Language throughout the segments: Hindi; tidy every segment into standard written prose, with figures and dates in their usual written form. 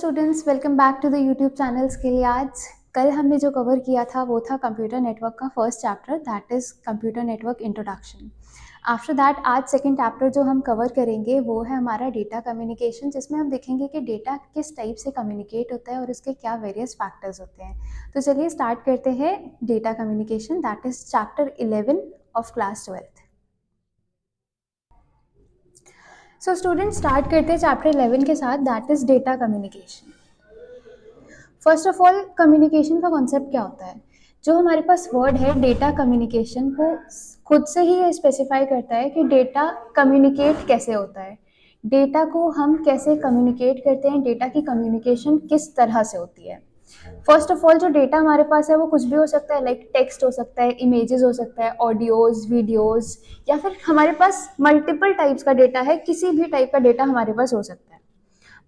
Students, welcome back to the YouTube channel skill आज। कल हमने जो कवर किया था वो था कंप्यूटर नेटवर्क का first chapter, that is computer network introduction. After that आज सेकंड चैप्टर जो हम कवर करेंगे वो है हमारा डेटा कम्युनिकेशन, जिसमें हम देखेंगे कि डेटा किस टाइप से कम्युनिकेट होता है और उसके क्या वेरियस फैक्टर्स होते हैं। तो चलिए स्टार्ट करते हैं data communication, that is chapter 11 of class 12th। So student start करते हैं चैप्टर 11 के साथ, that is data communication. First of all communication का कॉन्सेप्ट क्या होता है? जो हमारे पास वर्ड है डेटा कम्युनिकेशन, वो खुद से ही ये स्पेसिफाई करता है कि डेटा कम्युनिकेट कैसे होता है, डेटा को हम कैसे कम्युनिकेट करते हैं, डेटा की कम्युनिकेशन किस तरह से होती है। फर्स्ट ऑफ ऑल जो डेटा हमारे पास है वो कुछ भी हो सकता है, लाइक टेक्स्ट हो सकता है, इमेजेस हो सकता है, ऑडियोज, वीडियोज, या फिर हमारे पास मल्टीपल टाइप्स का डेटा है, किसी भी टाइप का डेटा हमारे पास हो सकता है।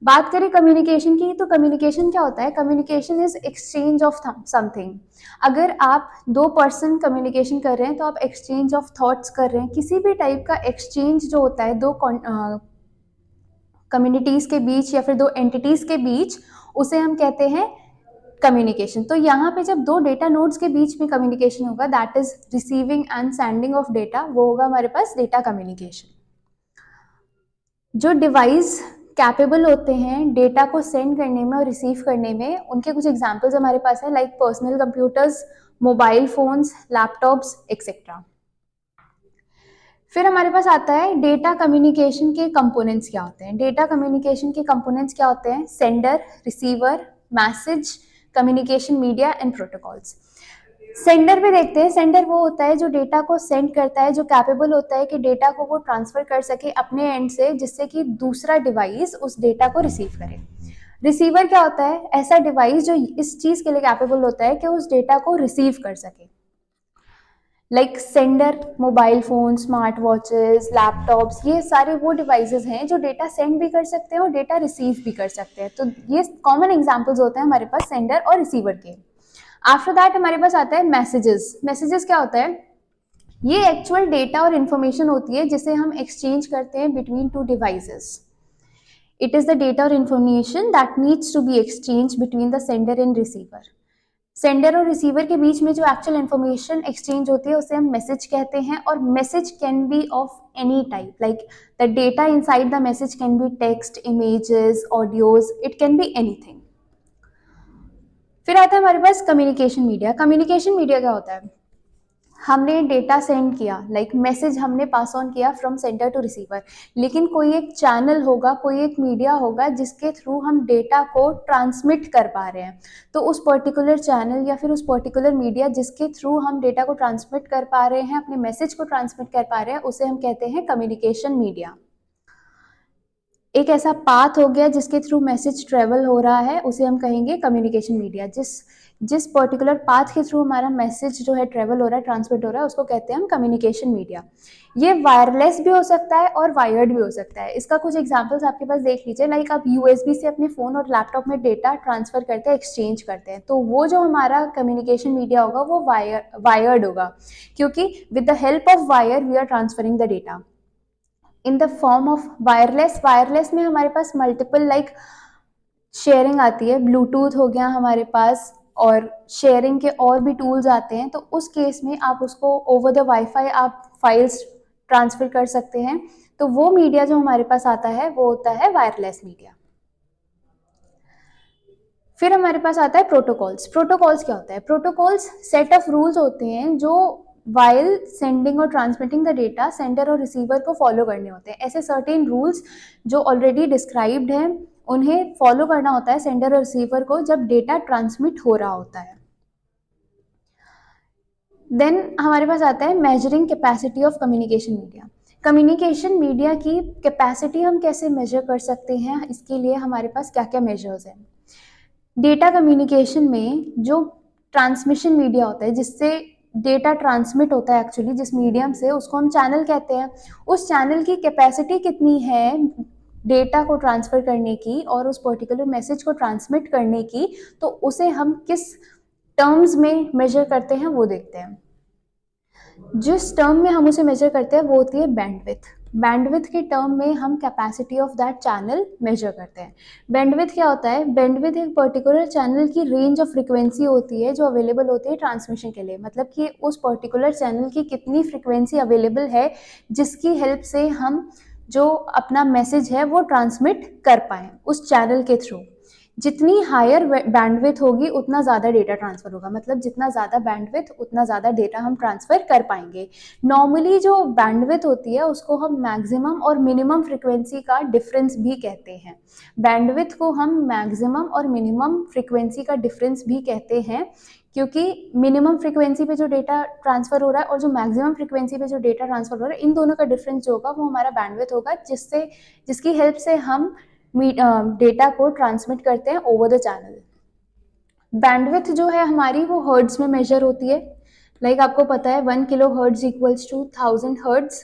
बात करें कम्युनिकेशन की, तो कम्युनिकेशन क्या होता है? Communication is exchange of something. अगर आप दो पर्सन कम्युनिकेशन कर रहे हैं तो आप एक्सचेंज ऑफ थॉट्स कर रहे हैं। किसी भी टाइप का एक्सचेंज जो होता है दो कम्युनिटीज के बीच या फिर दो एंटिटीज के बीच, उसे हम कहते हैं कम्युनिकेशन। तो यहाँ पे जब दो डेटा नोड्स के बीच में कम्युनिकेशन होगा, that is receiving end sending of data, वो होगा हमारे पास डेटा कम्युनिकेशन। जो डिवाइस कैपेबल होते हैं डेटा को सेंड करने में और रिसीव करने में, उनके कुछ एग्जांपल्स हमारे पास है, like personal computers, mobile phones, laptops etcetera. फिर हमारे पास आता है डेटा कम्युनिकेशन के कंपोनेंट्स क्या होते हैं। डेटा कम्युनिकेशन के कंपोनेंट्स क्या होते हैं? Sender, receiver, message, communication media and protocols. Sender पे देखते हैं। सेंडर वो होता है जो डेटा को सेंड करता है, जो कैपेबल होता है कि डेटा को वो ट्रांसफर कर सके अपने एंड से, जिससे कि दूसरा डिवाइस उस डेटा को रिसीव करे। रिसीवर क्या होता है? ऐसा डिवाइस जो इस चीज के लिए कैपेबल होता है कि उस डेटा को रिसीव कर सके। Like sender mobile phone, smart watches, laptops, ये सारे वो डिवाइसेस हैं जो डेटा सेंड भी कर सकते हैं और डेटा रिसीव भी कर सकते हैं। तो ये कॉमन एग्जांपल्स होते हैं हमारे पास सेंडर और रिसीवर के। आफ्टर दैट हमारे पास आता है मैसेजेस। मैसेजेस क्या होता है? ये एक्चुअल डेटा और इंफॉर्मेशन होती है जिसे हम एक्सचेंज करते हैं between two devices. It is the data और information that needs to be exchange between the sender and receiver. Sender और रिसीवर के बीच में जो एक्चुअल इंफॉर्मेशन एक्सचेंज होती है उसे हम मैसेज कहते हैं। और message can be of any type, like the data inside the message can be text, images, audios, it can be anything. फिर आता है हमारे पास कम्युनिकेशन मीडिया। कम्युनिकेशन मीडिया क्या होता है? हमने डेटा सेंड किया, लाइक मैसेज हमने पास ऑन किया फ्रॉम सेंडर टू रिसीवर, लेकिन कोई एक चैनल होगा, कोई एक मीडिया होगा जिसके थ्रू हम डेटा को ट्रांसमिट कर पा रहे हैं। तो उस पर्टिकुलर चैनल या फिर उस पर्टिकुलर मीडिया जिसके थ्रू हम डेटा को ट्रांसमिट कर पा रहे हैं, अपने मैसेज को ट्रांसमिट कर पा रहे हैं, उसे हम कहते हैं कम्युनिकेशन मीडिया। एक ऐसा पाथ हो गया जिसके थ्रू मैसेज ट्रेवल हो रहा है, उसे हम कहेंगे कम्युनिकेशन मीडिया। जिस पर्टिकुलर पाथ के थ्रू हमारा मैसेज जो है ट्रेवल हो रहा है, ट्रांसमिट हो रहा है, उसको कहते हैं हम कम्युनिकेशन मीडिया। ये वायरलेस भी हो सकता है और वायर्ड भी हो सकता है। इसका कुछ एग्जांपल्स आपके पास देख लीजिए, लाइक आप यूएसबी से अपने फोन और लैपटॉप में डेटा ट्रांसफर करते हैं, एक्सचेंज करते हैं, तो वो जो हमारा कम्युनिकेशन मीडिया होगा वो वायर्ड होगा, क्योंकि with the help of wire we are transferring the data in the form of wireless. Wireless में हमारे पास मल्टीपल लाइक शेयरिंग आती है, ब्लूटूथ हो गया हमारे पास, और शेयरिंग के और भी टूल्स आते हैं। तो उस केस में आप उसको ओवर द वाईफाई आप फाइल्स ट्रांसफर कर सकते हैं। तो वो मीडिया जो हमारे पास आता है वो होता है वायरलेस मीडिया। फिर हमारे पास आता है प्रोटोकॉल्स। प्रोटोकॉल्स क्या होता है? प्रोटोकॉल्स सेट ऑफ रूल्स होते हैं जो वाइल सेंडिंग और ट्रांसमिटिंग द डेटा सेंडर और रिसीवर को फॉलो करने होते हैं। ऐसे सर्टेन रूल्स जो ऑलरेडी डिस्क्राइब्ड हैं, उन्हें फॉलो करना होता है सेंडर और रिसीवर को जब डेटा ट्रांसमिट हो रहा होता है। देन हमारे पास आता है measuring capacity of communication media. Communication media की कैपेसिटी हम कैसे मेजर कर सकते हैं, इसके लिए हमारे पास क्या क्या मेजर्स हैं। डेटा कम्युनिकेशन में जो ट्रांसमिशन मीडिया होता है, जिससे डेटा ट्रांसमिट होता है एक्चुअली जिस मीडियम से, उसको हम चैनल कहते हैं। उस चैनल की कैपेसिटी कितनी है डेटा को ट्रांसफर करने की और उस पर्टिकुलर मैसेज को ट्रांसमिट करने की, तो उसे हम किस टर्म्स में मेजर करते हैं वो देखते हैं। जिस टर्म में हम उसे मेजर करते हैं वो होती है बैंडविड्थ। बैंडविड्थ के टर्म में हम capacity of that channel measure करते हैं। बैंडविड्थ क्या होता है? बैंडविड्थ एक पर्टिकुलर चैनल की रेंज ऑफ फ्रिक्वेंसी होती है जो अवेलेबल होती है ट्रांसमिशन के लिए, मतलब कि उस पर्टिकुलर चैनल की कितनी फ्रिक्वेंसी अवेलेबल है जिसकी हेल्प से हम जो अपना मैसेज है वो ट्रांसमिट कर पाएँ उस चैनल के थ्रू। जितनी हायर बैंडविड्थ होगी उतना ज़्यादा डेटा ट्रांसफ़र होगा, मतलब जितना ज़्यादा बैंडविड्थ उतना ज़्यादा डेटा हम ट्रांसफ़र कर पाएंगे। नॉर्मली जो बैंडविड्थ होती है उसको हम मैक्सिमम और मिनिमम फ्रिक्वेंसी का डिफरेंस भी कहते हैं। बैंडविड्थ को हम मैक्सिमम और मिनिमम फ्रिक्वेंसी का डिफरेंस भी कहते हैं, क्योंकि मिनिमम फ्रिक्वेंसी पे जो डेटा ट्रांसफ़र हो रहा है और जो मैक्सिमम फ्रिक्वेंसी पे जो डेटा ट्रांसफ़र हो रहा है, इन दोनों का डिफरेंस जो होगा वो हमारा बैंडविड्थ होगा, जिसकी हेल्प से हम डेटा को ट्रांसमिट करते हैं ओवर द चैनल। बैंडविड्थ जो है हमारी वो हर्ट्ज में मेजर होती है। लाइक आपको पता है 1 kilo hertz equals to 1000 hertz,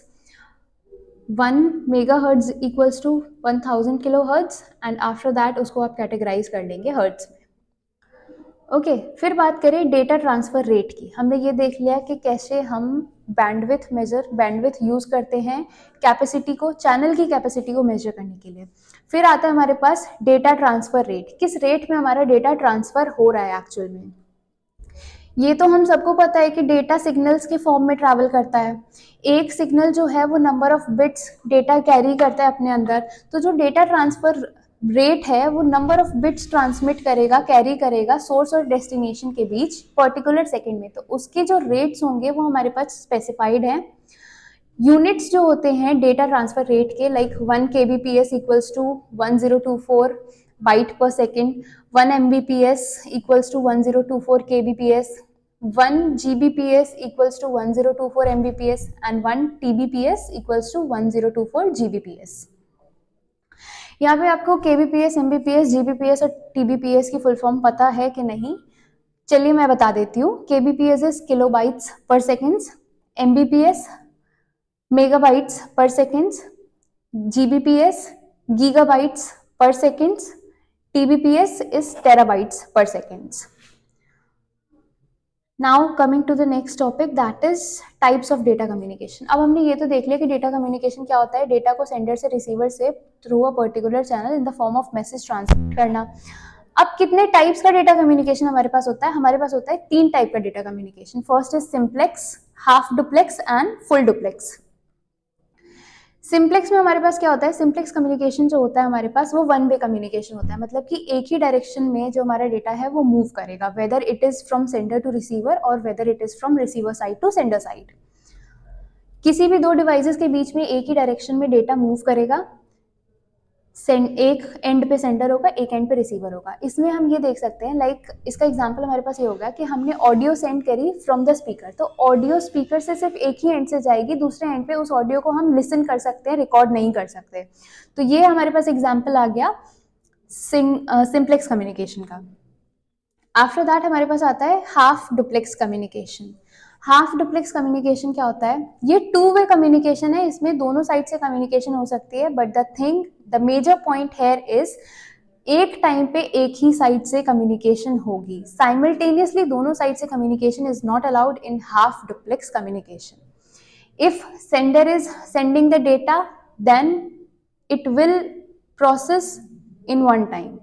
1 mega hertz equals to 1000 kilo hertz, and after that उसको आप कैटेगराइज कर लेंगे हर्ट्ज में। ओके, फिर बात करें डेटा ट्रांसफ़र रेट की। हमने ये देख लिया कि कैसे हम बैंडविड्थ यूज़ करते हैं कैपेसिटी को, चैनल की कैपेसिटी को मेजर करने के लिए। फिर आता है हमारे पास डेटा ट्रांसफ़र रेट, किस रेट में हमारा डेटा ट्रांसफ़र हो रहा है एक्चुअल में। ये तो हम सबको पता है कि डेटा सिग्नल्स के फॉर्म में ट्रैवल करता है। एक सिग्नल जो है वो number of bits data carry करता है अपने अंदर, तो जो डेटा ट्रांसफ़र रेट है वो नंबर ऑफ बिट्स ट्रांसमिट करेगा, कैरी करेगा सोर्स और डेस्टिनेशन के बीच पर्टिकुलर सेकंड में। तो उसके जो रेट्स होंगे वो हमारे पास स्पेसिफाइड हैं। यूनिट्स जो होते हैं डेटा ट्रांसफर रेट के, like 1 kbps equals to 1024 byte per second, 1 mbps equals to 1024 kbps, 1 gbps equals to 1024 mbps and 1 tbps equals to 1024 gbps। यहाँ पे आपको kbps, mbps, gbps और tbps की फुल फॉर्म पता है कि नहीं? चलिए मैं बता देती हूँ। kbps is kilobytes per seconds, mbps megabytes per seconds, gbps gigabytes per seconds, tbps is terabytes per seconds. Now coming to the next topic, that is types of data communication. अब हमने ये तो देख लिया कि डेटा कम्युनिकेशन क्या होता है, डेटा को सेंडर से रिसीवर से through a particular channel in the form of message transmit करना। अब कितने टाइप्स का डेटा कम्युनिकेशन हमारे पास होता है? हमारे पास होता है 3 टाइप का data communication. First is simplex, half duplex and full duplex. Simplex में हमारे पास क्या होता है? सिंप्लेक्स कम्युनिकेशन जो होता है हमारे पास वो वन वे कम्युनिकेशन होता है, मतलब कि एक ही डायरेक्शन में जो हमारा डेटा है वो मूव करेगा, whether it is from sender to receiver और whether it is from receiver side to sender side. किसी भी दो डिवाइसेस के बीच में एक ही डायरेक्शन में डेटा मूव करेगा, एक एंड पे सेंडर होगा, एक एंड पे रिसीवर होगा। इसमें हम ये देख सकते हैं, लाइक इसका एग्जांपल हमारे पास ये होगा कि हमने ऑडियो सेंड करी फ्रॉम द स्पीकर, तो ऑडियो स्पीकर से सिर्फ एक ही एंड से जाएगी, दूसरे एंड पे उस ऑडियो को हम लिसन कर सकते हैं, रिकॉर्ड नहीं कर सकते। तो ये हमारे पास एग्जाम्पल आ गया सिंप्लेक्स कम्युनिकेशन का। आफ्टर दैट हमारे पास आता है half duplex communication. Half duplex communication क्या होता है? ये 2 वे कम्युनिकेशन है, इसमें दोनों साइड से कम्युनिकेशन हो सकती है, but the major point here is एक टाइम पे एक ही साइड से कम्युनिकेशन होगी। साइमल्टेनियसली दोनों साइड से communication is not allowed in half duplex communication. If sender is sending the data then it will process in one time.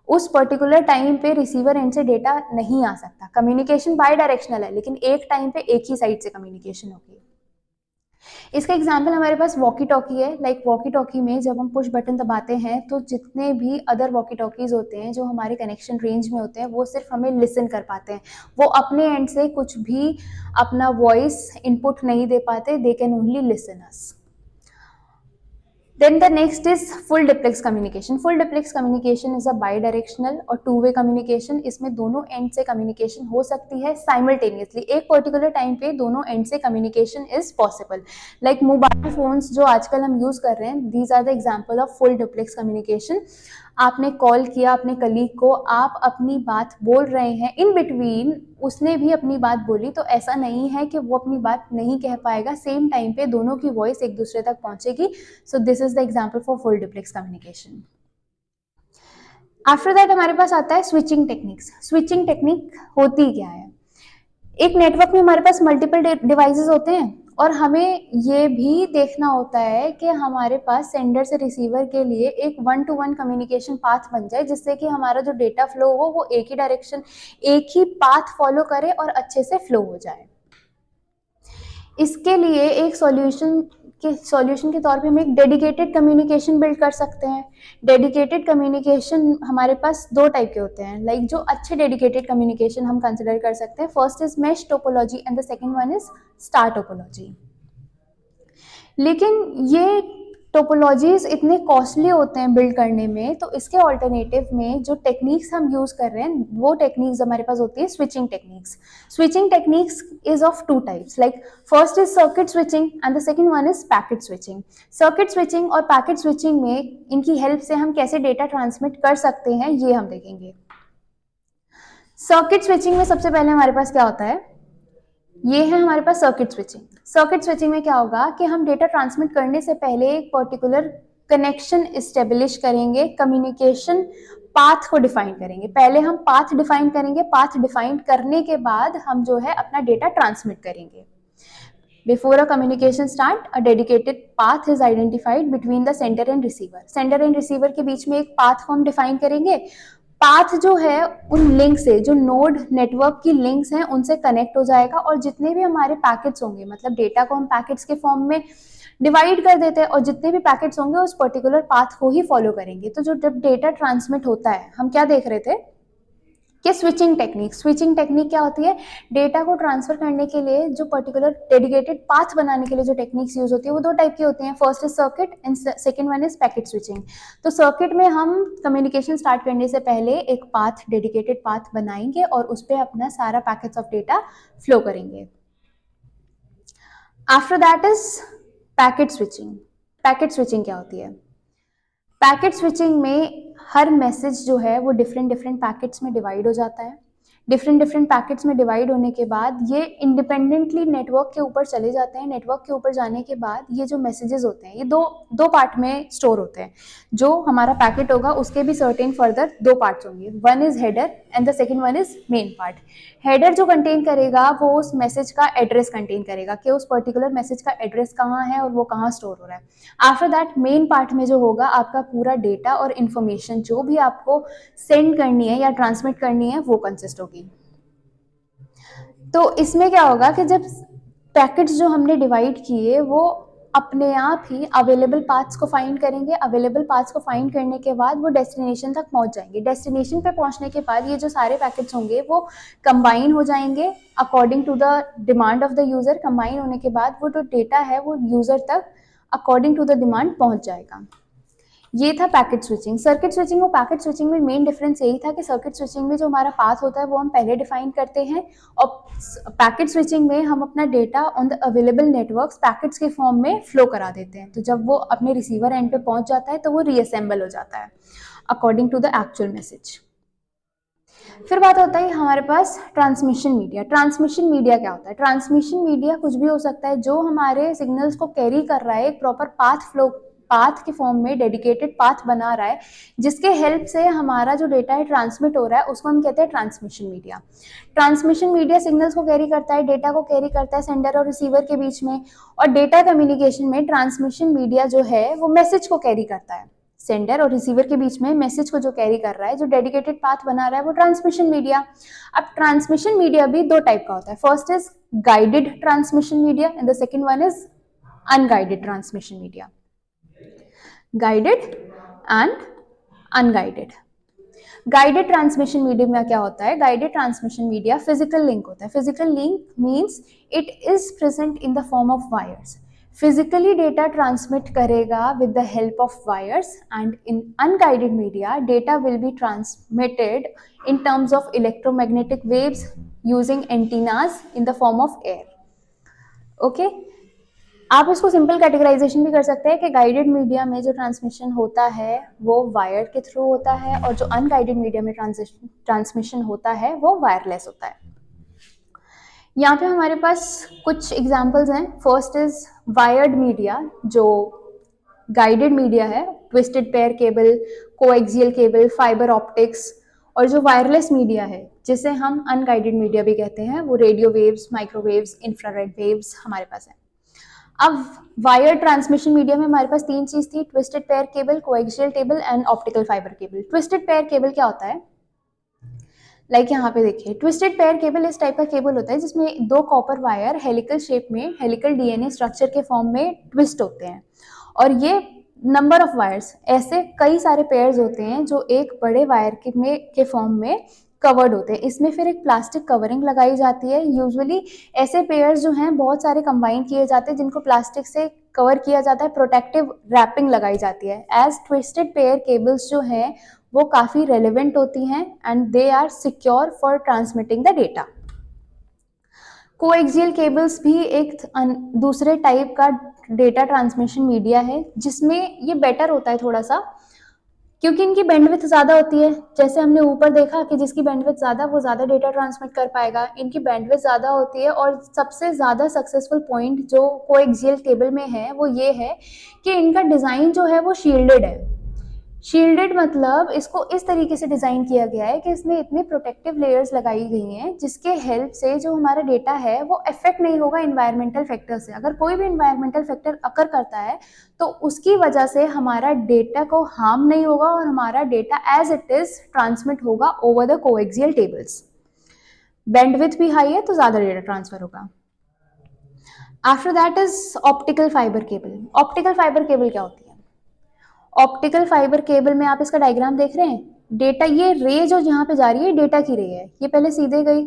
उस पर्टिकुलर टाइम पे रिसीवर एंड से डेटा नहीं आ सकता। कम्युनिकेशन बाय डायरेक्शनल है, लेकिन एक टाइम पे एक ही साइड से कम्युनिकेशन होगी। इसका एग्जांपल हमारे पास वॉकी टॉकी है। लाइक वॉकी टॉकी में जब हम पुश बटन दबाते हैं तो जितने भी अदर वॉकी टॉकीज होते हैं जो हमारे कनेक्शन रेंज में होते हैं वो सिर्फ हमें लिसन कर पाते हैं, वो अपने एंड से कुछ भी अपना वॉइस इनपुट नहीं दे पाते, they can only listen us. Then the next is full duplex communication. Full duplex communication is a bi-directional और 2-way communication. इसमें दोनों एंड से कम्युनिकेशन हो सकती है साइमल्टेनियसली, एक पर्टिकुलर टाइम पे दोनों एंड से communication is possible. Like mobile phones जो आजकल हम यूज कर रहे हैं, these are the example of full duplex communication. आपने कॉल किया अपने कलीग को, आप अपनी बात बोल रहे हैं, इन बिटवीन उसने भी अपनी बात बोली, तो ऐसा नहीं है कि वो अपनी बात नहीं कह पाएगा, सेम टाइम पे दोनों की वॉइस एक दूसरे तक पहुंचेगी। So this is the example for full duplex communication. After that हमारे पास आता है स्विचिंग टेक्निक्स। स्विचिंग टेक्निक होती क्या है? एक नेटवर्क में हमारे पास मल्टीपल डिवाइसेस होते हैं और हमें ये भी देखना होता है कि हमारे पास सेंडर से रिसीवर के लिए एक 1-to-1 कम्युनिकेशन पाथ बन जाए, जिससे कि हमारा जो डेटा फ्लो हो वो एक ही डायरेक्शन, एक ही पाथ फॉलो करे और अच्छे से फ्लो हो जाए। इसके लिए एक सॉल्यूशन के तौर पे हम एक डेडिकेटेड कम्युनिकेशन बिल्ड कर सकते हैं। डेडिकेटेड कम्युनिकेशन हमारे पास दो टाइप के होते हैं, लाइक जो अच्छे डेडिकेटेड कम्युनिकेशन हम कंसिडर कर सकते हैं, first is mesh topology and the second one is star topology. लेकिन ये टोपोलॉजीज इतने कॉस्टली होते हैं बिल्ड करने में, तो इसके ऑल्टरनेटिव में जो टेक्निक्स हम यूज कर रहे हैं वो टेक्निक्स हमारे पास होती है switching techniques. Switching techniques is of two types, like first is circuit switching and the second one is packet switching. Circuit switching और पैकेट स्विचिंग में इनकी हेल्प से हम कैसे डेटा ट्रांसमिट कर सकते हैं ये हम देखेंगे। सर्किट स्विचिंग में सबसे पहले हमारे पास क्या होता है, ये है हमारे पास सर्किट स्विचिंग। सर्किट स्विचिंग में क्या होगा कि हम डेटा ट्रांसमिट करने से पहले एक पर्टिकुलर कनेक्शन इस्टेब्लिश करेंगे, कम्युनिकेशन पाथ को डिफाइन करेंगे। पहले हम पाथ डिफाइन करेंगे, पाथ डिफाइन करने के बाद हम जो है अपना डेटा ट्रांसमिट करेंगे। Before a communication start, a dedicated path is identified between the sender and receiver. Sender and receiver के बीच में एक path को हम define करेंगे। पाथ जो है उन लिंक से, जो नोड नेटवर्क की लिंक्स हैं उनसे कनेक्ट हो जाएगा, और जितने भी हमारे पैकेट्स होंगे, मतलब डेटा को हम पैकेट्स के फॉर्म में डिवाइड कर देते हैं, और जितने भी पैकेट्स होंगे उस पर्टिकुलर पाथ को ही फॉलो करेंगे। तो जो जब डेटा ट्रांसमिट होता है, हम क्या देख रहे थे कि स्विचिंग टेक्निक क्या होती है, डेटा को ट्रांसफर करने के लिए जो पर्टिकुलर डेडिकेटेड पाथ बनाने के लिए जो टेक्निक्स यूज होती है वो दो टाइप की होती हैं, first is circuit and second one is packet switching. तो सर्किट में हम कम्युनिकेशन स्टार्ट करने से पहले एक पाथ, डेडिकेटेड पाथ बनाएंगे और उस पर अपना सारा पैकेट्स ऑफ डेटा फ्लो करेंगे। After that is packet switching. Packet switching क्या होती है, पैकेट स्विचिंग में हर मैसेज जो है वो डिफरेंट पैकेट्स में डिवाइड हो जाता है। डिफरेंट पैकेट्स में डिवाइड होने के बाद ये इंडिपेंडेंटली नेटवर्क के ऊपर चले जाते हैं। नेटवर्क के ऊपर जाने के बाद ये जो मैसेजेस होते हैं ये दो पार्ट में स्टोर होते हैं। जो हमारा पैकेट होगा उसके भी सर्टेन फर्दर दो पार्ट्स होंगे, one is header and the second one is main part. Header जो कंटेन करेगा वो उस मैसेज का एड्रेस कंटेन करेगा कि उस पर्टिकुलर मैसेज का एड्रेस कहाँ है और वो कहाँ स्टोर हो रहा है। आफ्टर दैट मेन पार्ट में जो होगा आपका पूरा डेटा और इन्फॉर्मेशन जो भी आपको सेंड करनी है या ट्रांसमिट करनी है वो कंसिस्ट होगी। तो इसमें क्या होगा कि जब पैकेट्स जो हमने डिवाइड किए वो अपने आप ही अवेलेबल पाथ्स को फाइंड करेंगे। अवेलेबल पाथ्स को फाइंड करने के बाद वो डेस्टिनेशन तक पहुंच जाएंगे। डेस्टिनेशन पे पहुंचने के बाद ये जो सारे पैकेट्स होंगे वो कंबाइन हो जाएंगे according to the demand of the user. Combine होने के बाद वो जो डेटा है वो यूजर तक अकॉर्डिंग टू द डिमांड पहुंच जाएगा। ये था पैकेट स्विचिंग। सर्किट स्विचिंग और पैकेट स्विचिंग में मेन डिफरेंस यही था कि सर्किट स्विचिंग में जो हमारा पाथ होता है वो हम पहले डिफाइन करते हैं, और पैकेट स्विचिंग में हम अपना data on the available networks packets के फॉर्म में फ्लो करा देते हैं। तो जब वो अपने रिसीवर एंड पे पहुंच जाता है तो वो रीअसेंबल हो जाता है according to the actual message. फिर बात होता है हमारे पास ट्रांसमिशन मीडिया। ट्रांसमिशन मीडिया क्या होता है, ट्रांसमिशन मीडिया कुछ भी हो सकता है जो हमारे सिग्नल्स को कैरी कर रहा है, एक प्रॉपर पाथ के फॉर्म में डेडिकेटेड पाथ बना रहा है, जिसके हेल्प से हमारा जो डेटा है ट्रांसमिट हो रहा है, उसको हम कहते हैं transmission media. Transmission media signals को कैरी करता है, डेटा को कैरी करता है सेंडर और रिसीवर के बीच में, और डेटा कम्युनिकेशन में ट्रांसमिशन मीडिया जो है वो मैसेज को कैरी करता है। सेंडर और रिसीवर के बीच में मैसेज को जो कैरी कर रहा है, जो डेडिकेटेड पाथ बना रहा है, वो ट्रांसमिशन मीडिया। अब ट्रांसमिशन मीडिया भी दो टाइप का होता है, first is guided transmission media and the second one is unguided transmission media. Guided and unguided. Guided transmission media में क्या होता है, guided transmission media physical link होता है। Physical link means it is present in the form of wires. Physically data transmit करेगा with the help of wires, and in unguided media data will be transmitted in terms of electromagnetic waves using antennas in the form of air. Okay, आप इसको सिंपल कैटेगराइजेशन भी कर सकते हैं कि गाइडेड मीडिया में जो ट्रांसमिशन होता है वो वायर के थ्रू होता है, और जो अनगाइडेड मीडिया में ट्रांसमिशन होता है वो वायरलेस होता है। यहाँ पे हमारे पास कुछ एग्जांपल्स हैं। फर्स्ट इज वायर्ड मीडिया, जो गाइडेड मीडिया है, twisted pair cable, coaxial cable, fibre optics. और जो वायरलेस मीडिया है जिसे हम अनगाइडेड मीडिया भी कहते हैं, वो radio waves, microwaves, infrared waves हमारे पास है। अब वायर ट्रांसमिशन मीडिया में हमारे पास तीन चीज थी, twisted pair cable, coaxial cable and optical fibre cable. Twisted pair cable क्या होता है, लाइक यहाँ पे देखिए, ट्विस्टेड पेयर केबल इस टाइप का केबल होता है जिसमें दो कॉपर वायर हेलिकल शेप में, हेलिकल डीएनए स्ट्रक्चर के फॉर्म में ट्विस्ट होते हैं, और ये नंबर ऑफ वायर्स, ऐसे कई सारे पेयर्स होते हैं जो एक बड़े वायर के फॉर्म में कवर्ड होते हैं। इसमें फिर एक प्लास्टिक कवरिंग लगाई जाती है। यूजुअली ऐसे पेयर्स जो हैं बहुत सारे कंबाइन किए जाते हैं जिनको प्लास्टिक से कवर किया जाता है, प्रोटेक्टिव रैपिंग लगाई जाती है। एज ट्विस्टेड पेयर केबल्स जो हैं वो काफ़ी रेलिवेंट होती हैं and they are secure for transmitting the data. Coaxial cables भी एक दूसरे टाइप का डेटा ट्रांसमिशन मीडिया है जिसमें ये बेटर होता है थोड़ा सा, क्योंकि इनकी बैंडविड्थ ज़्यादा होती है। जैसे हमने ऊपर देखा कि जिसकी बैंडविड्थ ज़्यादा वो ज़्यादा डेटा ट्रांसमिट कर पाएगा, इनकी बैंडविड्थ ज़्यादा होती है। और सबसे ज़्यादा सक्सेसफुल पॉइंट जो कोएक्सियल केबल में है वो ये है कि इनका डिज़ाइन जो है वो शील्डेड है। शील्डेड मतलब इसको इस तरीके से डिज़ाइन किया गया है कि इसमें इतने प्रोटेक्टिव लेयर्स लगाई गई हैं जिसके हेल्प से जो हमारा डेटा है वो अफेक्ट नहीं होगा इन्वायरमेंटल फैक्टर से। अगर कोई भी इन्वायरमेंटल फैक्टर अकर करता है तो उसकी वजह से हमारा डेटा को हार्म नहीं होगा और हमारा data as it is transmit होगा over the coaxial cables. Bandwidth भी हाई है तो ज़्यादा डेटा ट्रांसफर होगा। After that is optical fibre cable. Optical fibre cable क्या होती है? ऑप्टिकल फाइबर केबल में आप इसका डायग्राम देख रहे हैं, डेटा, ये रे जो यहाँ पे जा रही है डेटा की रे है। ये पहले सीधे गई,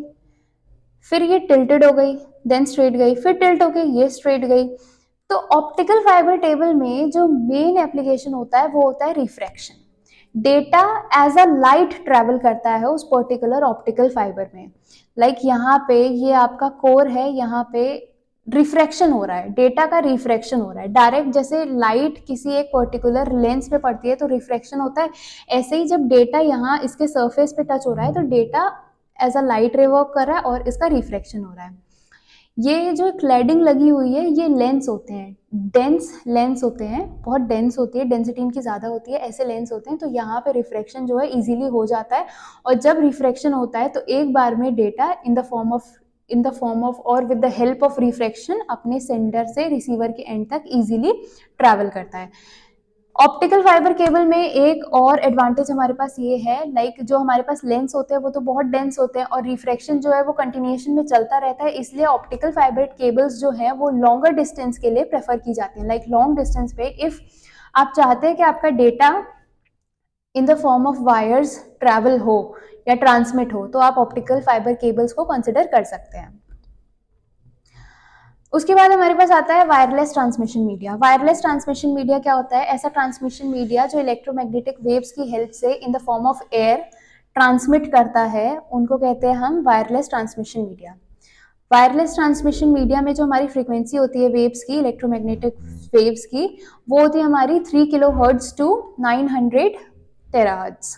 फिर ये टिल्टेड हो गई, देन स्ट्रेट गई, फिर टिल्ट हो गई, ये स्ट्रेट गई। तो ऑप्टिकल फाइबर टेबल में जो मेन एप्लीकेशन होता है वो होता है refraction. Data as a light travel करता है उस पर्टिकुलर ऑप्टिकल फाइबर में। लाइक यहाँ पे ये आपका कोर है, यहाँ पे रिफ्रैक्शन हो रहा है, डेटा का रिफ्रैक्शन हो रहा है डायरेक्ट। जैसे लाइट किसी एक पर्टिकुलर लेंस पे पड़ती है तो रिफ्रैक्शन होता है, ऐसे ही जब डेटा यहाँ इसके सरफेस पे टच हो रहा है तो data as a light ray work कर रहा है और इसका रिफ्रैक्शन हो रहा है। ये जो क्लैडिंग लगी हुई है ये लेंस होते हैं, डेंस लेंस होते हैं, बहुत डेंस होती है, डेंसिटी इनकी ज़्यादा होती है, ऐसे लेंस होते हैं। तो यहाँ पे रिफ्रैक्शन जो है इजीली हो जाता है, और जब रिफ्रैक्शन होता है तो एक बार में data in the form of और with the help of refraction अपने सेंडर से रिसीवर के एंड तक इजीली ट्रैवल करता है। ऑप्टिकल फाइबर केबल में एक और एडवांटेज हमारे पास ये है, लाइक जो हमारे पास लेंस होते हैं वो तो बहुत डेंस होते हैं और रिफ्रैक्शन जो है वो कंटिन्यूएशन में चलता रहता है, इसलिए ऑप्टिकल फाइबर केबल्स जो है वो लॉन्गर डिस्टेंस के लिए प्रेफर की जाती हैं। लाइक लॉन्ग डिस्टेंस पे इफ आप चाहते हैं कि आपका data in the form of wires travel हो या ट्रांसमिट हो तो आप ऑप्टिकल फाइबर केबल्स को कंसिडर कर सकते हैं। उसके बाद हमारे पास आता है wireless transmission media. Wireless transmission media क्या होता है? ऐसा ट्रांसमिशन मीडिया जो इलेक्ट्रोमैग्नेटिक वेव्स की हेल्प से इन the form of air transmit करता है, उनको कहते हैं हम wireless transmission media. Wireless transmission media में जो हमारी फ्रीक्वेंसी होती है वेव्स की, इलेक्ट्रोमैग्नेटिक वेव्स की, वो होती है हमारी 3 किलोहर्ट्ज टू 900 टेराहर्ट्ज।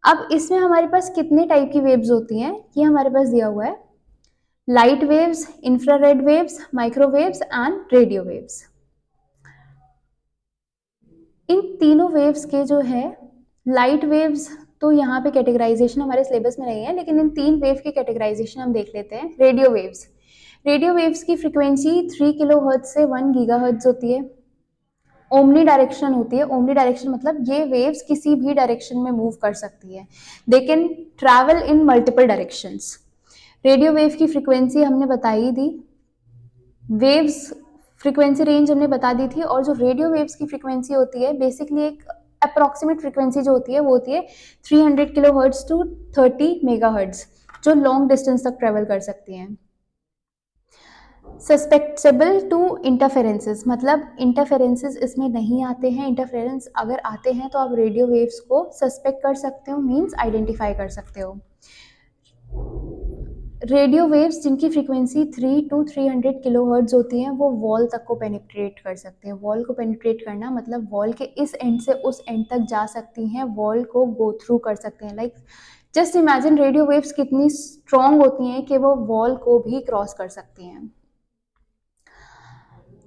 अब इसमें हमारे पास कितने टाइप की वेव्स होती हैं ये हमारे पास दिया हुआ है, light waves, infrared waves, microwaves and radio waves. इन तीनों वेव्स के जो है लाइट वेव्स तो यहाँ पे कैटेगराइजेशन हमारे सिलेबस में नहीं है, लेकिन इन तीन वेव की कैटेगराइजेशन हम देख लेते हैं। रेडियो वेव्स, रेडियो वेव्स की फ्रीक्वेंसी 3 किलोहर्ट्ज से 1 गीगाहर्ट्ज होती है। ओमनी डायरेक्शन होती है। ओमनी डायरेक्शन मतलब ये वेव्स किसी भी डायरेक्शन में मूव कर सकती है, they can travel in multiple directions. Radio wave की फ्रीक्वेंसी हमने बताई दी, वेव्स फ्रीक्वेंसी रेंज हमने बता दी थी, और जो रेडियो वेव्स की फ्रीक्वेंसी होती है बेसिकली एक अप्रॉक्सीमेट फ्रीक्वेंसी जो होती है वो होती है 300 किलोहर्ट्ज टू 30 मेगाहर्ट्ज, जो लॉन्ग डिस्टेंस तक ट्रेवल कर सकती हैं। सस्पेक्टेबल टू इंटरफेरेंसेस मतलब इंटरफेरेंसेस इसमें नहीं आते हैं। इंटरफेरेंस अगर आते हैं तो आप रेडियो वेव्स को सस्पेक्ट कर सकते हो, मीन्स आइडेंटिफाई कर सकते हो। रेडियो वेव्स जिनकी फ्रीक्वेंसी 3 टू 300 किलोहर्ट्ज होती हैं वो वॉल तक को पेनिट्रेट कर सकते हैं। वॉल को पेनिट्रेट करना मतलब वॉल के इस एंड से उस एंड तक जा सकती हैं, वॉल को गो थ्रू कर सकते हैं। Like just imagine radio waves कितनी स्ट्रॉन्ग होती हैं कि वो वॉल को भी क्रॉस कर सकती हैं।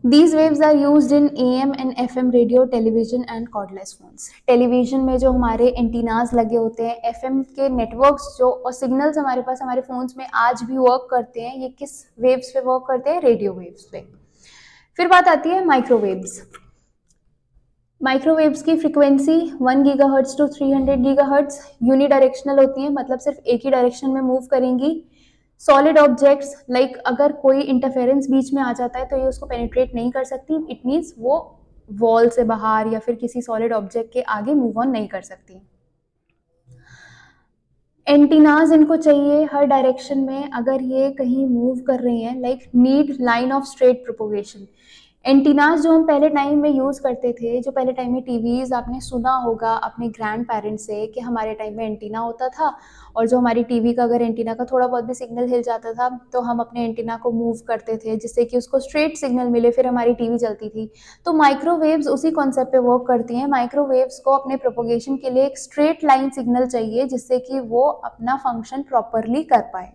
These waves are used in AM and FM radio, television and cordless phones. Television में जो हमारे एंटीनाज लगे होते हैं, FM के नेटवर्क्स जो और सिग्नल्स हमारे पास हमारे फोन्स में आज भी वर्क करते हैं, ये किस वेव्स पे वर्क करते हैं? रेडियो वेव्स पे। फिर बात आती है माइक्रोवेव्स। माइक्रोवेव्स की frequency 1 gigahertz to 300 gigahertz unidirectional होती है, मतलब सिर्फ एक ही डायरेक्शन में मूव करेंगी। सॉलिड ऑब्जेक्ट्स लाइक अगर कोई इंटरफेरेंस बीच में आ जाता है तो ये उसको पेनिट्रेट नहीं कर सकती, इट मीन्स वो वॉल से बाहर या फिर किसी सॉलिड ऑब्जेक्ट के आगे मूव ऑन नहीं कर सकती। एंटीनाज इनको चाहिए हर डायरेक्शन में, अगर ये कहीं मूव कर रही हैं, like need line of straight propagation. Antennas जो हम पहले टाइम में यूज़ करते थे, जो पहले टाइम में टीवीज़ आपने सुना होगा अपने ग्रैंड पेरेंट्स से कि हमारे टाइम में एंटीना होता था, और जो हमारी टीवी का अगर एंटीना का थोड़ा बहुत भी सिग्नल हिल जाता था तो हम अपने एंटीना को मूव करते थे जिससे कि उसको स्ट्रेट सिग्नल मिले, फिर हमारी टीवी चलती थी। तो माइक्रोवेव्स उसी कॉन्सेप्ट पे वर्क करती हैं। माइक्रोवेव्स को अपने प्रोपोगेशन के लिए एक स्ट्रेट लाइन सिग्नल चाहिए जिससे कि वो अपना फंक्शन प्रॉपरली कर पाए।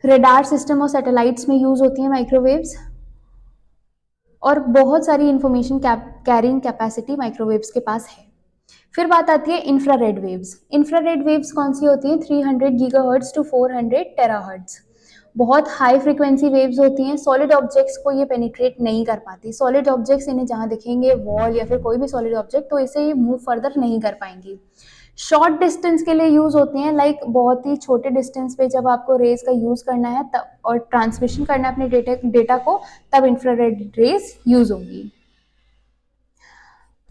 रेडार सिस्टम और सैटेलाइट्स में यूज होती हैं माइक्रोवेव्स, और बहुत सारी इंफॉर्मेशन कैरिंग कैपेसिटी माइक्रोवेव्स के पास है। फिर बात आती है इंफ्रारेड वेव्स। इंफ्रारेड वेव्स कौन सी होती हैं? 300 गीगाहर्ट्ज टू 400 टेराहर्ट्ज। बहुत हाई फ्रीक्वेंसी वेव्स होती हैं, सॉलिड ऑब्जेक्ट्स को ये पेनिट्रेट नहीं कर पाती। सॉलिड ऑब्जेक्ट्स इन्हें जहाँ दिखेंगे, वॉल या फिर कोई भी सॉलिड ऑब्जेक्ट, तो इसे ये मूव फर्दर नहीं कर पाएंगी। शॉर्ट डिस्टेंस के लिए यूज होती हैं, लाइक बहुत ही छोटे डिस्टेंस पे जब आपको रेज का यूज करना है तब, और ट्रांसमिशन करना है अपने डेटा को, तब इंफ्रारेड रेज यूज होंगी।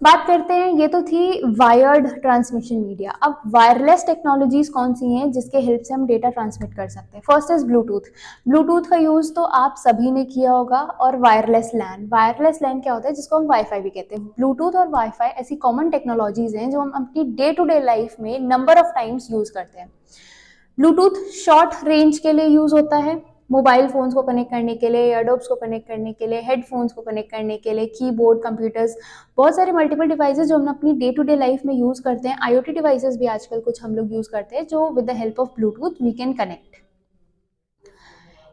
बात करते हैं, ये तो थी वायर्ड ट्रांसमिशन मीडिया। अब वायरलेस टेक्नोलॉजीज कौन सी हैं जिसके हेल्प से हम डेटा ट्रांसमिट कर सकते हैं? First is Bluetooth. ब्लूटूथ का यूज तो आप सभी ने किया होगा, और वायरलेस लैन। वायरलेस लैन क्या होता है? जिसको हम वाईफाई भी कहते हैं। ब्लूटूथ और वाईफाई ऐसी कॉमन टेक्नोलॉजीज हैं जो हम अपनी डे टू डे लाइफ में नंबर ऑफ टाइम्स यूज करते हैं। ब्लूटूथ शॉर्ट रेंज के लिए यूज होता है, मोबाइल फोन्स को कनेक्ट करने के लिए, ईयरडोप्स को कनेक्ट करने के लिए, हेडफोन्स को कनेक्ट करने के लिए, कीबोर्ड, कंप्यूटर्स, बहुत सारे मल्टीपल डिवाइसेस जो हम अपनी डे टू डे लाइफ में यूज करते हैं। आईओटी डिवाइसेस भी आजकल कुछ हम लोग यूज करते हैं जो with the help of Bluetooth we can connect.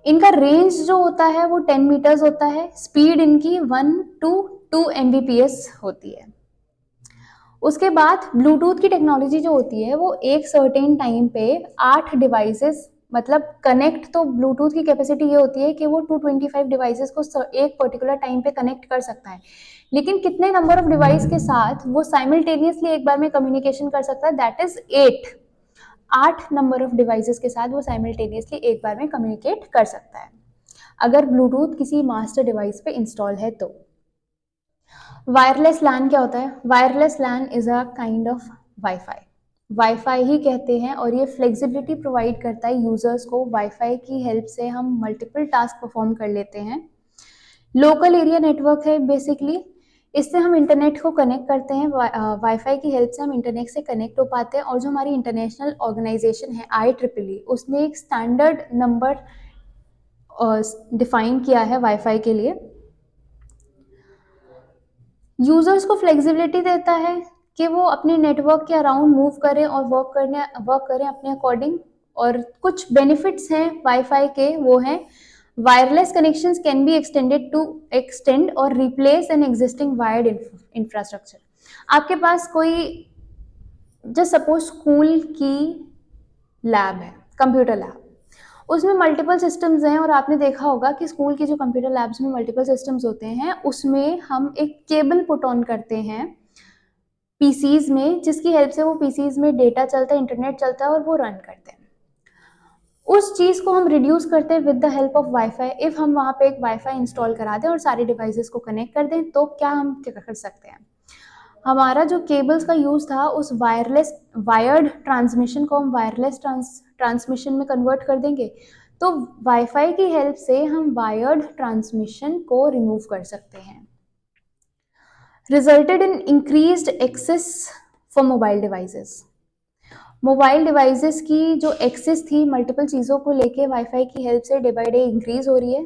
इनका रेंज जो होता है वो 10 मीटर्स होता है। स्पीड इनकी 1 to 2 Mbps होती है। उसके बाद ब्लूटूथ की टेक्नोलॉजी जो होती है वो एक सर्टेन टाइम पे 8 डिवाइसेस, मतलब कनेक्ट, तो ब्लूटूथ की कैपेसिटी ये होती है कि वो 225 डिवाइसेस को एक पर्टिकुलर टाइम पे कनेक्ट कर सकता है, लेकिन कितने नंबर ऑफ डिवाइस के साथ वो साइमल्टेनियसली एक बार में कम्युनिकेशन कर सकता है? That is 8। 8 number of devices के साथ वो साइमल्टेनियसली एक बार में कम्युनिकेट कर सकता है, अगर ब्लूटूथ किसी मास्टर डिवाइस पे इंस्टॉल है तो। वायरलेस लैन क्या होता है? Wireless LAN is a kind of WiFi. WiFi ही कहते हैं, और ये फ्लेक्सिबिलिटी प्रोवाइड करता है यूजर्स को। वाईफाई की हेल्प से हम मल्टीपल टास्क परफॉर्म कर लेते हैं। लोकल एरिया नेटवर्क है बेसिकली। इससे हम इंटरनेट को कनेक्ट करते हैं। वाईफाई की हेल्प से हम इंटरनेट से कनेक्ट हो पाते हैं, और जो हमारी इंटरनेशनल ऑर्गेनाइजेशन है IEEE, उसने एक स्टैंडर्ड नंबर डिफाइन किया है वाईफाई के लिए। यूजर्स को फ्लेक्सिबिलिटी देता है कि वो अपने नेटवर्क के अराउंड मूव करें और वर्क करें अपने अकॉर्डिंग। और कुछ बेनिफिट्स हैं वाईफाई के, वो हैं wireless connections can be extend और replace an existing wired infrastructure. आपके पास कोई, जस्ट सपोज स्कूल की लैब है, कंप्यूटर लैब, उसमें मल्टीपल सिस्टम्स हैं, और आपने देखा होगा कि स्कूल की जो कंप्यूटर लैब्स में मल्टीपल सिस्टम्स होते हैं उसमें हम एक केबल पुट ऑन करते हैं पीसीज में, जिसकी हेल्प से वो पीसीज में डेटा चलता है, इंटरनेट चलता है और वो रन करते हैं। उस चीज़ को हम रिड्यूस करते हैं with the help of wifi. If हम वहाँ पे एक वाईफाई इंस्टॉल करा दें और सारे डिवाइसेस को कनेक्ट कर दें, तो क्या हम क्या कर सकते हैं? हमारा जो केबल्स का यूज़ था, उस वायर्ड ट्रांसमिशन को हम वायरलेस ट्रांसमिशन में कन्वर्ट कर देंगे। तो वाईफाई की हेल्प से हम वायर्ड ट्रांसमिशन को रिमूव कर सकते हैं। Resulted in increased access for mobile devices. Mobile devices की जो एक्सेस थी मल्टीपल चीज़ों को लेके, वाईफाई की हेल्प से डे बाय डे इंक्रीज हो रही है।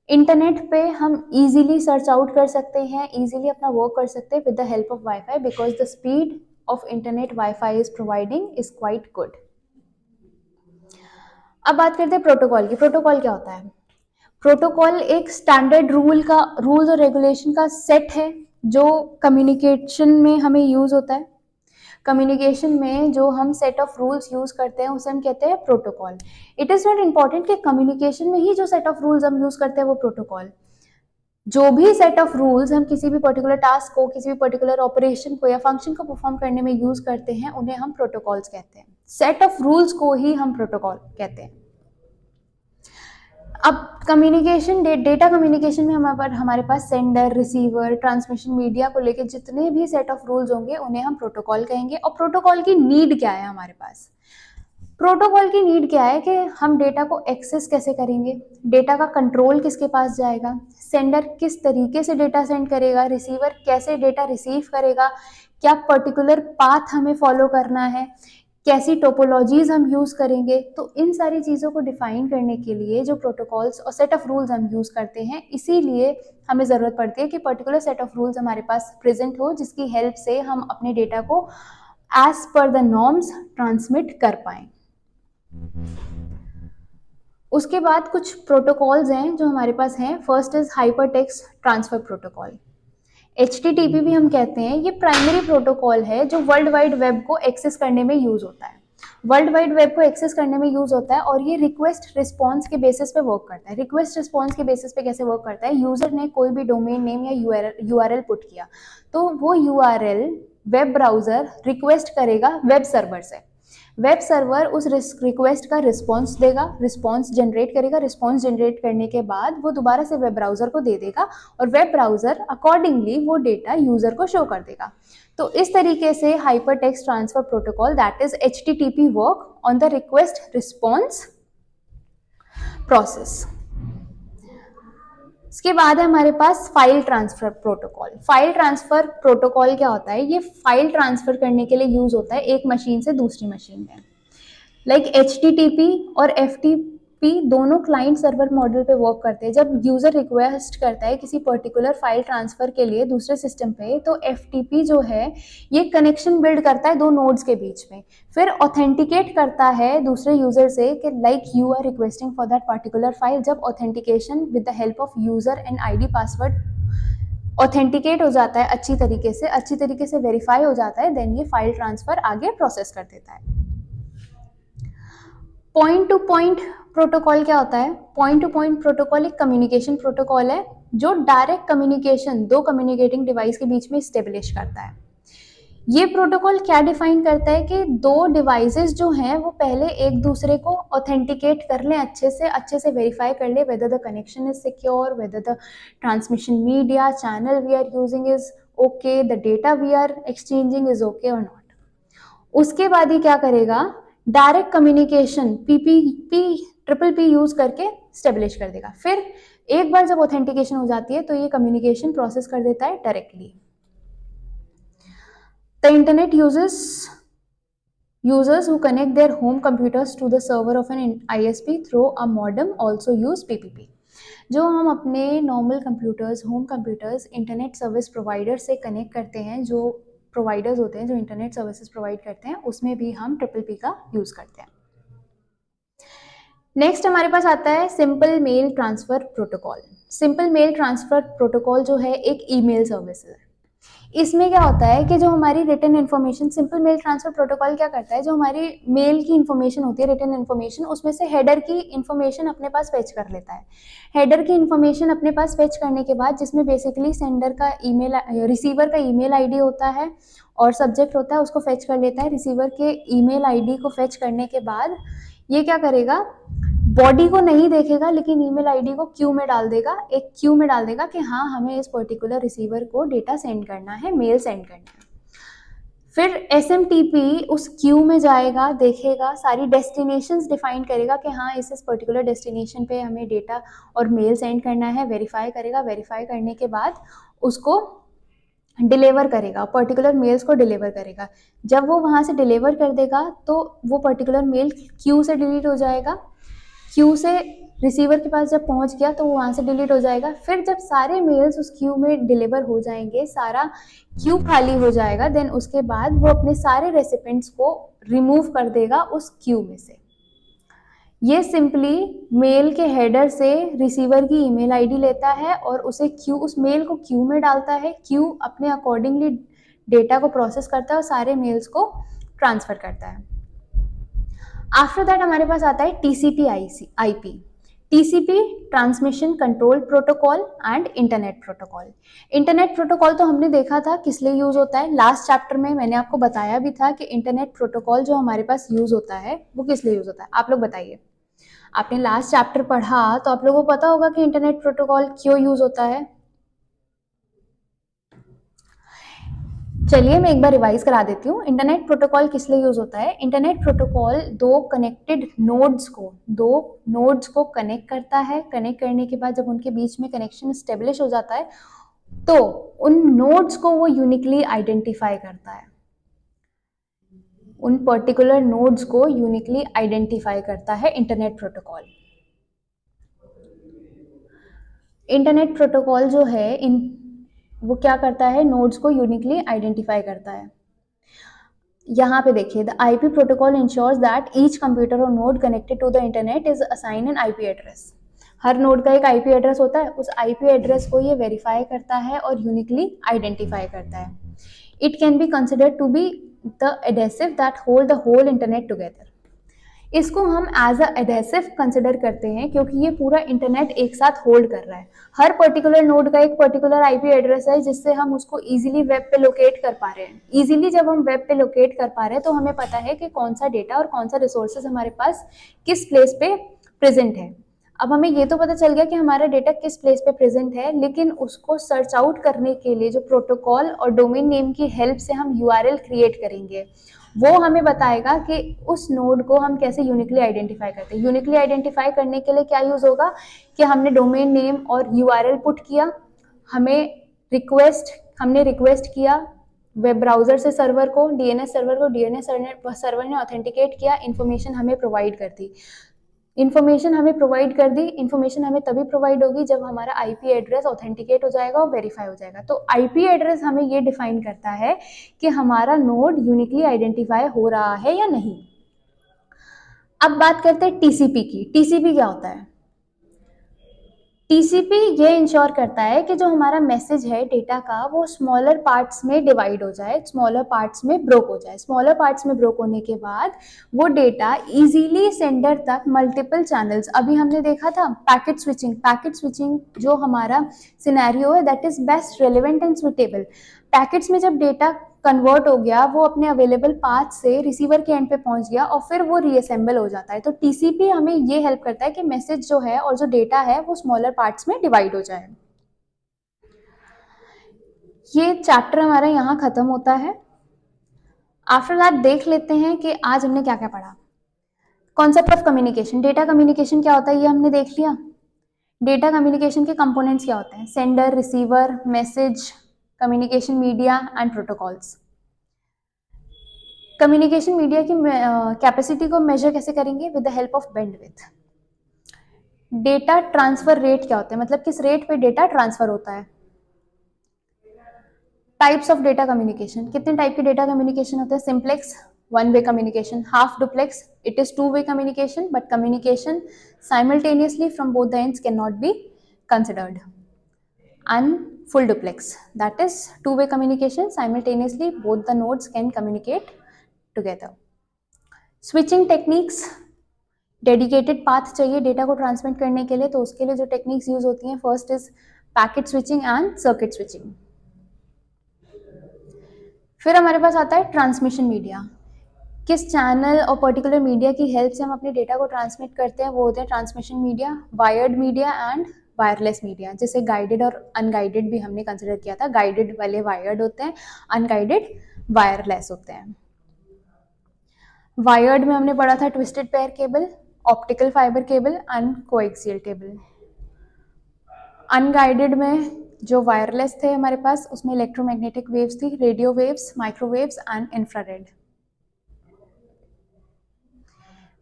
इंटरनेट पे हम इजीली सर्च आउट कर सकते हैं, इजीली अपना वर्क कर सकते हैं with the help of wifi, because the speed of internet wifi is providing is quite good. अब बात करते हैं प्रोटोकॉल की। प्रोटोकॉल क्या होता है? प्रोटोकॉल एक स्टैंडर्ड रूल्स और रेगुलेशन का सेट है जो कम्युनिकेशन में हमें यूज होता है। कम्युनिकेशन में जो हम सेट ऑफ रूल्स यूज करते हैं उसे हम कहते हैं protocol. It is not important कि कम्युनिकेशन में ही जो सेट ऑफ रूल्स हम यूज करते हैं वो प्रोटोकॉल. जो भी सेट ऑफ रूल्स हम किसी भी पर्टिकुलर टास्क को, किसी भी पर्टिकुलर ऑपरेशन को या फंक्शन को परफॉर्म करने में यूज करते हैं उन्हें हम प्रोटोकॉल्स कहते हैं. सेट ऑफ रूल्स को ही हम प्रोटोकॉल कहते हैं. अब कम्युनिकेशन, डेटा कम्युनिकेशन में हमारे पास सेंडर, रिसीवर, ट्रांसमिशन मीडिया को लेकर जितने भी सेट ऑफ रूल्स होंगे उन्हें हम प्रोटोकॉल कहेंगे. और प्रोटोकॉल की नीड क्या है हमारे पास? प्रोटोकॉल की नीड क्या है कि हम डेटा को एक्सेस कैसे करेंगे, डेटा का कंट्रोल किसके पास जाएगा, सेंडर किस तरीके से डेटा सेंड करेगा, रिसीवर कैसे डेटा रिसीव करेगा, क्या पर्टिकुलर पाथ हमें फॉलो करना है, कैसी टोपोलॉजीज हम यूज करेंगे. तो इन सारी चीज़ों को डिफाइन करने के लिए जो प्रोटोकॉल्स और सेट ऑफ रूल्स हम यूज करते हैं, इसीलिए हमें ज़रूरत पड़ती है कि पर्टिकुलर सेट ऑफ रूल्स हमारे पास प्रेजेंट हो जिसकी हेल्प से हम अपने डेटा को as per the norms transmit कर पाएं. उसके बाद कुछ प्रोटोकॉल्स हैं जो हमारे पास हैं. First is hyper text transfer protocol. HTTP भी हम कहते हैं. ये प्राइमरी प्रोटोकॉल है जो वर्ल्ड वाइड वेब को एक्सेस करने में यूज होता है. वर्ल्ड वाइड वेब को एक्सेस करने में यूज होता है और ये रिक्वेस्ट रिस्पॉन्स के बेसिस पे वर्क करता है. रिक्वेस्ट रिस्पॉन्स के बेसिस पे कैसे वर्क करता है? यूजर ने कोई भी डोमेन नेम या URL पुट किया तो वो URL वेब ब्राउजर रिक्वेस्ट करेगा वेब सर्वर से. वेब सर्वर उस रिक्वेस्ट का रिस्पॉन्स देगा, रिस्पॉन्स जनरेट करेगा. रिस्पॉन्स जनरेट करने के बाद वो दोबारा से वेब ब्राउजर को दे देगा और वेब ब्राउजर अकॉर्डिंगली वो डेटा यूजर को शो कर देगा. तो इस तरीके से hypertext transfer protocol, that is HTTP, work on the request response process. इसके बाद है हमारे पास file transfer protocol. File transfer protocol क्या होता है? ये फाइल ट्रांसफर करने के लिए यूज होता है एक मशीन से दूसरी मशीन में. लाइक HTTP और FTP दोनों क्लाइंट सर्वर मॉडल पे वर्क करते हैं. जब यूजर रिक्वेस्ट करता है किसी पर्टिकुलर फाइल ट्रांसफर के लिए दूसरे सिस्टम पे, तो FTP जो है ये कनेक्शन बिल्ड करता है दो नोड्स के बीच में. फिर ऑथेंटिकेट करता है दूसरे यूजर से कि like you are requesting for that particular file. जब authentication with the help of user and ID password authenticate हो जाता है अच्छी तरीके से वेरीफाई हो जाता है, देन ये फाइल ट्रांसफर आगे प्रोसेस कर देता है. पॉइंट टू पॉइंट प्रोटोकॉल क्या होता है? पॉइंट टू पॉइंट प्रोटोकॉल एक कम्युनिकेशन प्रोटोकॉल है जो डायरेक्ट कम्युनिकेशन दो कम्युनिकेटिंग डिवाइस के बीच में स्टेब्लिश करता है. ये प्रोटोकॉल क्या डिफाइन करता है कि दो डिवाइसेस जो हैं वो पहले एक दूसरे को ऑथेंटिकेट कर लें, अच्छे से वेरीफाई कर ले whether the connection is secure, whether the transmission media channel we are using is okay, the data we are exchanging is okay और नॉट. उसके बाद ही क्या करेगा? डायरेक्ट कम्युनिकेशन PPP यूज करके स्टेब्लिश कर देगा. फिर एक बार जब ऑथेंटिकेशन हो जाती है तो ये कम्युनिकेशन प्रोसेस कर देता है directly. The internet users who connect their home computers to the server of an ISP through a modem also use PPP. जो हम अपने normal computers, home computers internet service provider से कनेक्ट करते हैं, जो प्रोवाइडर्स होते हैं जो इंटरनेट सर्विसेज प्रोवाइड करते हैं, उसमें भी हम PPP का यूज करते हैं. नेक्स्ट हमारे पास आता है simple mail transfer protocol. Simple mail transfer protocol जो है एक ईमेल सर्विस है. इसमें क्या होता है कि जो हमारी written information, simple mail transfer protocol क्या करता है, जो हमारी मेल की इन्फॉर्मेशन होती है, रिटन इन्फॉर्मेशन, उसमें से हेडर की इन्फॉर्मेशन अपने पास फेच कर लेता है. हेडर की इन्फॉर्मेशन अपने पास फेच करने के बाद, जिसमें बेसिकली सेंडर का ईमेल, रिसीवर का ईमेल ID होता है और सब्जेक्ट होता है, उसको फेच कर लेता है. रिसीवर के ईमेल ID को फेच करने के बाद ये क्या करेगा? बॉडी को नहीं देखेगा लेकिन ईमेल ID को क्यू में डाल देगा, एक क्यू में डाल देगा कि हाँ हमें इस पर्टिकुलर रिसीवर को डेटा सेंड करना है, मेल सेंड करना है. फिर SMTP उस क्यू में जाएगा, देखेगा, सारी डेस्टिनेशंस डिफाइन करेगा कि हाँ इस पर्टिकुलर डेस्टिनेशन पे हमें डेटा और मेल सेंड करना है, वेरीफाई करेगा. वेरीफाई करने के बाद उसको डिलीवर करेगा, पर्टिकुलर मेल्स को डिलीवर करेगा. जब वो वहाँ से डिलीवर कर देगा तो वो पर्टिकुलर मेल क्यू से डिलीट हो जाएगा. क्यू से रिसीवर के पास जब पहुंच गया तो वो वहाँ से डिलीट हो जाएगा. फिर जब सारे मेल्स उस क्यू में डिलीवर हो जाएंगे, सारा क्यू खाली हो जाएगा, देन उसके बाद वो अपने सारे रेसिपेंट्स को रिमूव कर देगा उस क्यू में से. ये सिंपली मेल के हेडर से रिसीवर की ईमेल ID लेता है और उसे उस मेल को क्यू में डालता है. क्यू अपने अकॉर्डिंगली डेटा को प्रोसेस करता है और सारे मेल्स को ट्रांसफर करता है। आफ्टर दैट हमारे पास आता है TCP IP. TCP transmission control protocol and internet protocol. Internet protocol तो हमने देखा था किस लिए यूज होता है, लास्ट चैप्टर में मैंने आपको बताया भी था कि इंटरनेट प्रोटोकॉल जो हमारे पास यूज होता है वो किस लिए यूज होता है। आप लोग बताइए, आपने लास्ट चैप्टर पढ़ा तो आप लोगों को पता होगा कि इंटरनेट प्रोटोकॉल क्यों यूज होता है। चलिए मैं एक बार रिवाइज करा देती हूँ। इंटरनेट प्रोटोकॉल किस लिए यूज होता है? इंटरनेट प्रोटोकॉल दो नोड्स को कनेक्ट करता है। कनेक्ट करने के बाद जब उनके बीच में कनेक्शन स्टेब्लिश हो जाता है तो उन नोड्स को वो यूनिकली आइडेंटिफाई करता है। उन पर्टिकुलर नोड्स को यूनिकली आइडेंटिफाई करता है इंटरनेट प्रोटोकॉल। इंटरनेट प्रोटोकॉल जो है वो क्या करता है? नोड्स को यूनिकली आइडेंटिफाई करता है। यहाँ पे देखिए, the IP protocol ensures that each computer और node connected to the internet is assign an IP address. हर नोड का एक आईपी एड्रेस होता है, उस आईपी एड्रेस को ये वेरीफाई करता है और यूनिकली आइडेंटिफाई करता है। It can be considered to be the adhesive that hold the whole internet together. इसको हम एज अ एडेसिव कंसिडर करते हैं क्योंकि ये पूरा इंटरनेट एक साथ होल्ड कर रहा है। हर पर्टिकुलर नोड का एक पर्टिकुलर आईपी एड्रेस है जिससे हम उसको इजीली वेब पे लोकेट कर पा रहे हैं। इजीली जब हम वेब पे लोकेट कर पा रहे हैं तो हमें पता है कि कौन सा डेटा और कौन सा रिसोर्सेज हमारे पास किस प्लेस पे प्रेजेंट है। अब हमें ये तो पता चल गया कि हमारा डेटा किस प्लेस पे प्रेजेंट है, लेकिन उसको सर्च आउट करने के लिए जो प्रोटोकॉल और डोमेन नेम की हेल्प से हम यूआरएल क्रिएट करेंगे वो हमें बताएगा कि उस नोड को हम कैसे यूनिकली आइडेंटिफाई करते हैं। यूनिकली आइडेंटिफाई करने के लिए क्या यूज होगा कि हमने डोमेन नेम और यूआरएल पुट किया, हमने रिक्वेस्ट किया वेब ब्राउजर से सर्वर को, डीएनएस सर्वर ने ऑथेंटिकेट किया, इन्फॉर्मेशन हमें प्रोवाइड कर दी। इन्फॉर्मेशन हमें तभी प्रोवाइड होगी जब हमारा आईपी एड्रेस ऑथेंटिकेट हो जाएगा और वेरीफाई हो जाएगा। तो आईपी एड्रेस हमें ये डिफाइन करता है कि हमारा नोड यूनिकली आइडेंटिफाई हो रहा है या नहीं। अब बात करते हैं टीसीपी की। टीसीपी क्या होता है? टीसीपी ये इंश्योर करता है कि जो हमारा मैसेज है डेटा का वो स्मॉलर पार्ट्स में डिवाइड हो जाए, स्मॉलर पार्ट्स में ब्रोक हो जाए। स्मॉलर पार्ट्स में ब्रोक होने के बाद वो डेटा इजीली सेंडर तक मल्टीपल चैनल्स, अभी हमने देखा था पैकेट स्विचिंग जो हमारा सिनेरियो है that is best relevant and suitable. Packets में जब डेटा कन्वर्ट हो गया वो अपने अवेलेबल पाथ से रिसीवर के एंड पे पहुंच गया और फिर वो रीअसेंबल हो जाता है। तो टीसीपी हमें ये हेल्प करता है कि मैसेज जो है और जो डेटा है वो स्मॉलर पार्ट्स में डिवाइड हो जाए। ये चैप्टर हमारा यहाँ खत्म होता है। आफ्टर दैट देख लेते हैं कि आज हमने क्या क्या पढ़ा। Concept of communication, data communication क्या होता है ये हमने देख लिया। डेटा कम्युनिकेशन के कंपोनेंट्स क्या होते हैं? Sender, receiver, message, communication media and protocols. Communication media की कैपेसिटी को मेजर कैसे करेंगे? With the help of bandwidth. Data transfer rate क्या होता है, मतलब किस रेट पे डेटा ट्रांसफर होता है। टाइप्स ऑफ डेटा कम्युनिकेशन, कितने टाइप के डेटा कम्युनिकेशन होते हैं? Simplex, one way communication. Half duplex, it is two way communication but communication simultaneously from both the ends can not be considered. And full duplex, that is two-way communication, simultaneously both the nodes can communicate together. Switching techniques, dedicated path चाहिए डेटा को ट्रांसमिट करने के लिए, तो उसके लिए जो टेक्निक्स यूज होती हैं first is packet switching and circuit switching. फिर हमारे पास आता है ट्रांसमिशन मीडिया। किस चैनल और पर्टिकुलर मीडिया की हेल्प से हम अपने डेटा को ट्रांसमिट करते हैं वो होते हैं transmission media, wired media and wireless media. जैसे गाइडेड और अनगाइडेड भी हमने कंसिडर किया था। गाइडेड वाले वायर्ड होते हैं, अनगाइडेड वायरलेस होते हैं। वायर्ड में हमने पढ़ा था twisted pair cable, optical fibre cable and coaxial cable. Unguided में जो वायरलेस थे हमारे पास उसमें इलेक्ट्रोमैग्नेटिक वेव्स थी, radio waves, microwaves and infrared.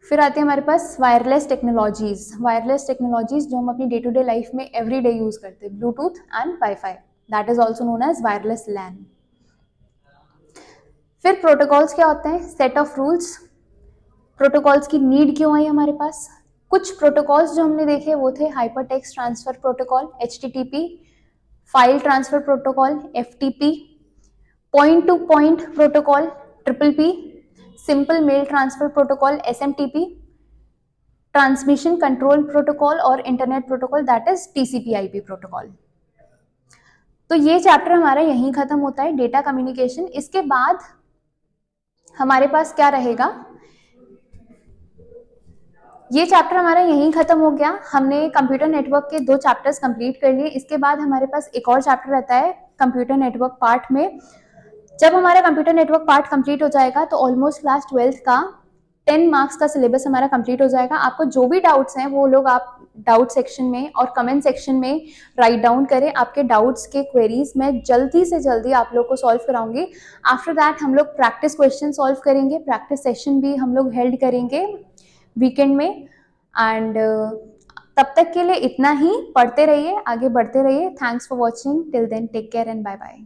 फिर आती है हमारे पास वायरलेस टेक्नोलॉजीज। वायरलेस टेक्नोलॉजीज जो हम अपनी डे टू डे लाइफ में एवरी डे यूज करते हैं, Bluetooth and wifi, that is also known as wireless LAN. फिर प्रोटोकॉल्स क्या होते हैं? Set of rules. प्रोटोकॉल्स की नीड क्यों आई हमारे पास? कुछ प्रोटोकॉल्स जो हमने देखे वो थे hypertext transfer protocol HTTP, file transfer protocol FTP, point to point protocol PPP, simple mail transfer protocol SMTP, transmission control protocol और internet protocol that is TCP/IP protocol. तो ये चैप्टर हमारा यहीं खत्म होता है, डेटा कम्युनिकेशन। इसके बाद हमारे पास क्या रहेगा, ये चैप्टर हमारा यहीं खत्म हो गया। हमने कंप्यूटर नेटवर्क के 2 चैप्टर्स कंप्लीट कर लिए। इसके बाद हमारे पास एक और चैप्टर रहता है कंप्यूटर नेटवर्क पार्ट में। जब हमारा कंप्यूटर नेटवर्क पार्ट कंप्लीट हो जाएगा तो ऑलमोस्ट क्लास 12th का 10 मार्क्स का सिलेबस हमारा कंप्लीट हो जाएगा। आपको जो भी डाउट्स हैं वो लोग आप डाउट सेक्शन में और कमेंट सेक्शन में राइट डाउन करें। आपके डाउट्स के क्वेरीज मैं जल्दी से जल्दी आप लोग को सॉल्व कराऊंगी। आफ्टर दैट हम लोग प्रैक्टिस क्वेश्चन सॉल्व करेंगे, प्रैक्टिस सेशन भी हम लोग हेल्ड करेंगे वीकेंड में। एंड तब तक के लिए इतना ही, पढ़ते रहिए, आगे बढ़ते रहिए। Thanks for watching, till then take care and bye bye.